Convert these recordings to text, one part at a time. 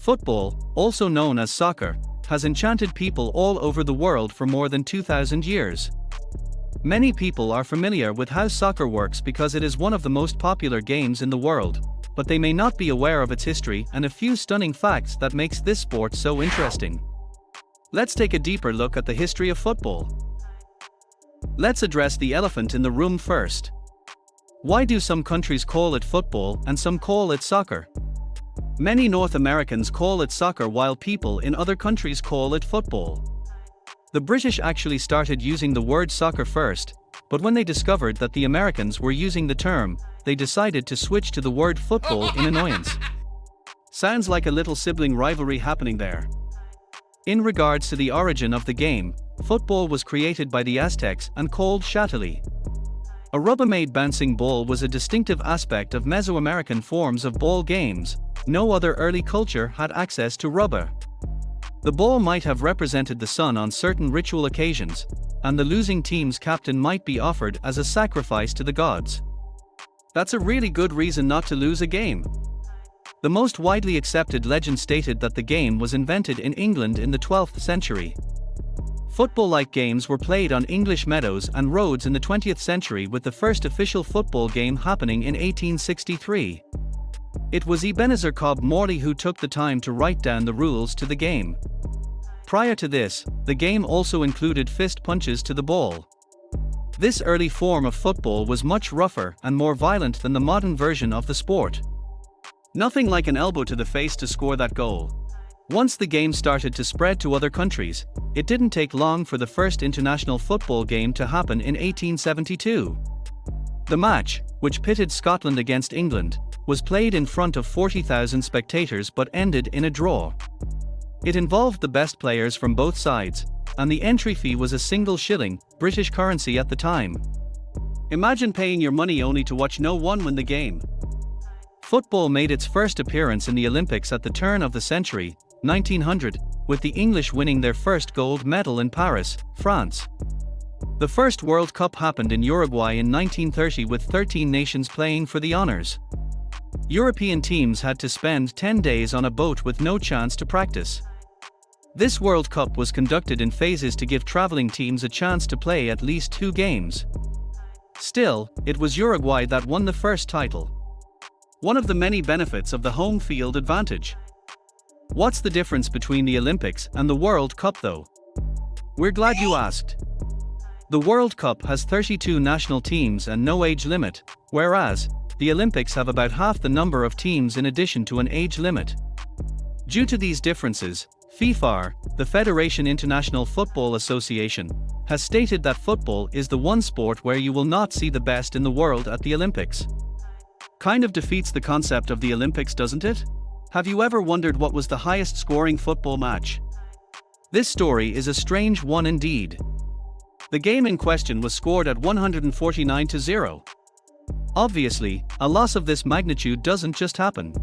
Football, also known as soccer, has enchanted people all over the world for more than 2,000 years. Many people are familiar with how soccer works because it is one of the most popular games in the world, but they may not be aware of its history and a few stunning facts that makes this sport so interesting. Let's take a deeper look at the history of football. Let's address the elephant in the room first. Why do some countries call it football and some call it soccer? Many North Americans call it soccer while people in other countries call it football. The British actually started using the word soccer first, but when they discovered that the Americans were using the term, they decided to switch to the word football in annoyance. Sounds like a little sibling rivalry happening there. In regards to the origin of the game, football was created by the Aztecs and called chateli. A Rubber-made bouncing ball was a distinctive aspect of Mesoamerican forms of ball games. No other early culture had access to rubber. The ball might have represented the sun on certain ritual occasions, and the losing team's captain might be offered as a sacrifice to the gods. That's a really good reason not to lose a game. The most widely accepted legend stated that the game was invented in England in the 12th century. Football-like games were played on English meadows and roads in the 20th century, with the first official football game happening in 1863. It was Ebenezer Cobb Morley who took the time to write down the rules to the game. Prior to this, the game also included fist punches to the ball. This early form of football was much rougher and more violent than the modern version of the sport. Nothing like an elbow to the face to score that goal. Once the game started to spread to other countries, it didn't take long for the first international football game to happen in 1872. The match, which pitted Scotland against England, was played in front of 40,000 spectators but ended in a draw. It involved the best players from both sides, and the entry fee was a single shilling, British currency at the time. Imagine paying your money only to watch no one win the game. Football made its first appearance in the Olympics at the turn of the century, 1900, with the English winning their first gold medal in Paris, France. The first World Cup happened in Uruguay in 1930 with 13 nations playing for the honors. European teams had to spend 10 days on a boat with no chance to practice. This World Cup was conducted in phases to give traveling teams a chance to play at least 2 games. Still, it was Uruguay that won the first title. One of the many benefits of the home field advantage. What's the difference between the Olympics and the World Cup though? We're glad you asked. The World Cup has 32 national teams and no age limit, whereas the Olympics have about half the number of teams in addition to an age limit. Due to these differences, FIFA, the Federation International Football Association, has stated that football is the one sport where you will not see the best in the world at the Olympics. Kind of defeats the concept of the Olympics, doesn't it? Have you ever wondered what was the highest scoring football match? This story is a strange one indeed. The game in question was scored at 149-0. Obviously, a loss of this magnitude doesn't just happen.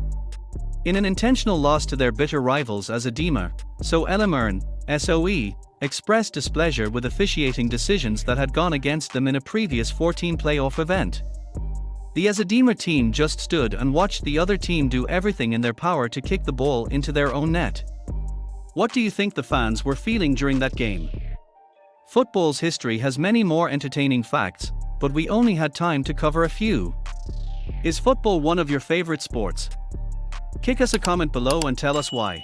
In an intentional loss to their bitter rivals as Edema, so Elimern, SOE, expressed displeasure with officiating decisions that had gone against them in a previous 14 playoff event. The Azedema team just stood and watched the other team do everything in their power to kick the ball into their own net. What do you think the fans were feeling during that game? Football's history has many more entertaining facts, but we only had time to cover a few. Is football one of your favorite sports? Kick us a comment below and tell us why.